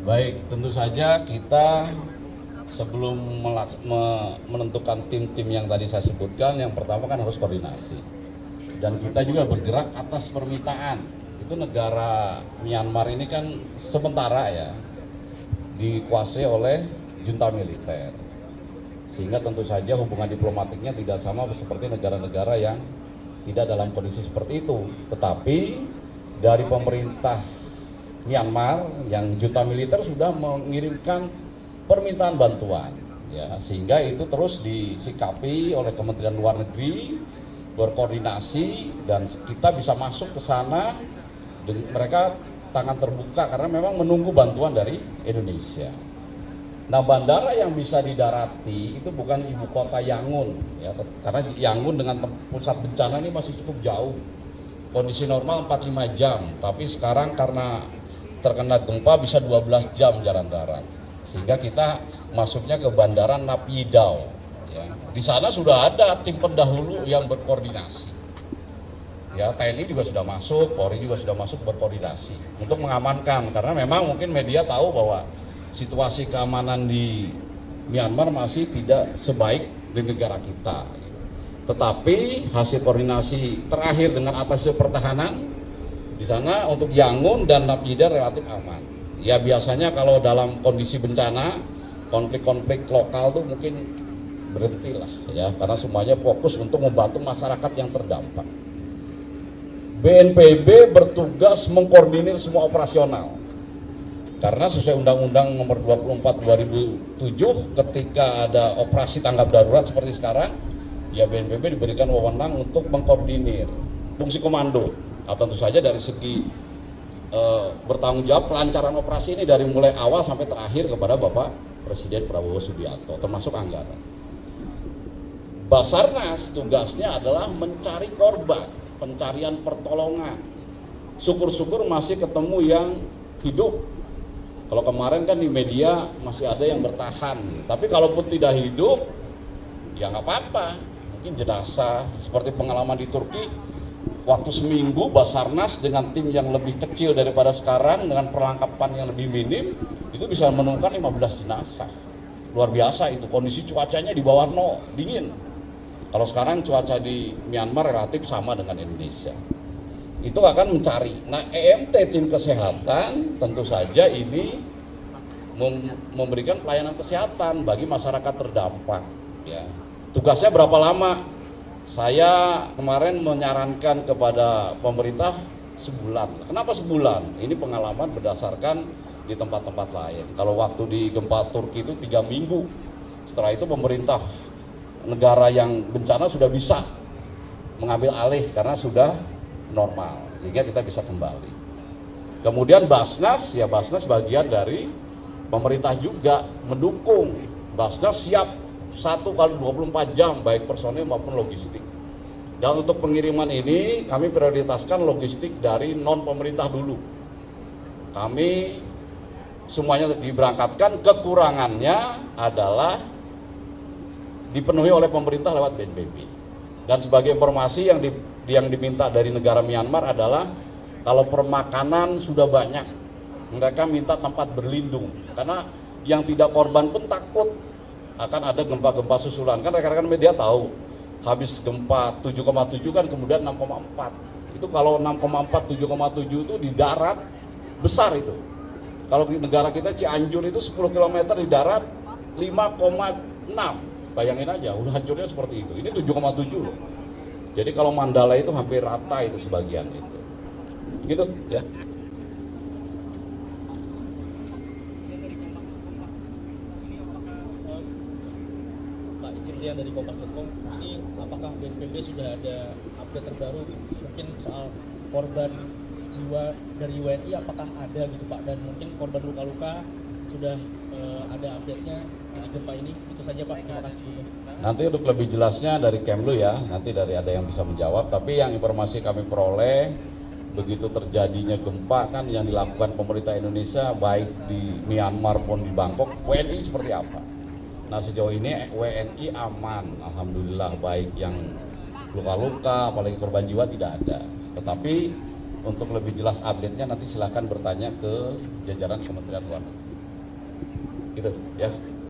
Baik, tentu saja kita sebelum menentukan tim-tim yang tadi saya sebutkan, yang pertama kan harus koordinasi. Dan kita juga bergerak atas permintaan. Itu negara Myanmar ini kan sementara ya dikuasai oleh junta militer. Sehingga tentu saja hubungan diplomatiknya tidak sama seperti negara-negara yang tidak dalam kondisi seperti itu. Tetapi dari pemerintah Myanmar yang junta militer sudah mengirimkan permintaan bantuan, ya, sehingga itu terus disikapi oleh Kementerian Luar Negeri, berkoordinasi, dan kita bisa masuk ke sana. Mereka tangan terbuka karena memang menunggu bantuan dari Indonesia. Nah, bandara yang bisa didarati itu bukan ibu kota Yangon, ya, karena Yangon dengan pusat bencana ini masih cukup jauh. Kondisi normal 4-5 jam, tapi sekarang karena terkena gempa bisa 12 jam jalan darat. Sehingga kita masuknya ke bandara Naypyidaw. Ya. Di sana sudah ada tim pendahulu yang berkoordinasi. Ya, TNI juga sudah masuk, Polri juga sudah masuk berkoordinasi untuk mengamankan, karena memang mungkin media tahu bahwa situasi keamanan di Myanmar masih tidak sebaik di negara kita. Tetapi hasil koordinasi terakhir dengan atas pertahanan di sana untuk Yangon dan Naypyidaw relatif aman. Ya, biasanya kalau dalam kondisi bencana, konflik-konflik lokal tuh mungkin berhentilah ya, karena semuanya fokus untuk membantu masyarakat yang terdampak. BNPB bertugas mengkoordinir semua operasional. Karena sesuai Undang-Undang Nomor 24 2007, ketika ada operasi tanggap darurat seperti sekarang, ya BNPB diberikan wewenang untuk mengkoordinir fungsi komando. Nah, tentu saja dari segi bertanggung jawab kelancaran operasi ini dari mulai awal sampai terakhir kepada Bapak Presiden Prabowo Subianto, termasuk anggaran. Basarnas tugasnya adalah mencari korban, pencarian pertolongan. Syukur-syukur masih ketemu yang hidup. Kalau kemarin kan di media masih ada yang bertahan, tapi kalaupun tidak hidup, ya nggak apa-apa. Mungkin jenazah, seperti pengalaman di Turki, waktu seminggu Basarnas dengan tim yang lebih kecil daripada sekarang, dengan perlengkapan yang lebih minim, itu bisa menemukan 15 jenazah. Luar biasa itu, kondisi cuacanya di bawah 0, dingin. Kalau sekarang cuaca di Myanmar relatif sama dengan Indonesia. Itu akan mencari. Nah, EMT tim kesehatan tentu saja ini memberikan pelayanan kesehatan bagi masyarakat terdampak. Ya. Tugasnya berapa lama? Saya kemarin menyarankan kepada pemerintah sebulan. Kenapa sebulan? Ini pengalaman berdasarkan di tempat-tempat lain. Kalau waktu di gempa Turki itu 3 minggu. Setelah itu pemerintah negara yang bencana sudah bisa mengambil alih karena sudah normal, sehingga kita bisa kembali. Kemudian Basnas, ya Basnas bagian dari pemerintah juga mendukung. Basnas siap 1x24 jam, baik personil maupun logistik. Dan untuk pengiriman ini kami prioritaskan logistik dari non pemerintah dulu. Kami semuanya diberangkatkan, kekurangannya adalah dipenuhi oleh pemerintah lewat BNPB. Dan sebagai informasi yang diminta dari negara Myanmar adalah kalau permakanan sudah banyak, mereka minta tempat berlindung. Karena yang tidak korban pun takut akan ada gempa-gempa susulan. Kan rekan-rekan media tahu, habis gempa 7,7 kan kemudian 6,4. Itu kalau 6,4, 7,7 itu di darat besar itu. Kalau di negara kita Cianjur itu 10 km di darat 5,6. Bayangin aja, udah hancurnya seperti itu. Ini 7,7 loh. Jadi kalau Mandala itu hampir rata itu sebagian itu. Gitu ya. Pak Izin dari Kompas.com, ini apakah BNPB sudah ada update terbaru mungkin soal korban jiwa dari WNI, apakah ada gitu Pak, dan mungkin korban luka-luka sudah ada update-nya di gempa ini? Itu saja Pak, terima kasih dulu. Nanti untuk lebih jelasnya dari Kemlu ya, nanti dari ada yang bisa menjawab. Tapi yang informasi kami peroleh, begitu terjadinya gempa kan yang dilakukan pemerintah Indonesia baik di Myanmar maupun di Bangkok, WNI seperti apa? Nah, sejauh ini WNI aman, alhamdulillah, baik yang luka-luka, apalagi korban jiwa tidak ada. Tetapi untuk lebih jelas update-nya nanti silahkan bertanya ke jajaran Kementerian Luar Negeri. gitu ya.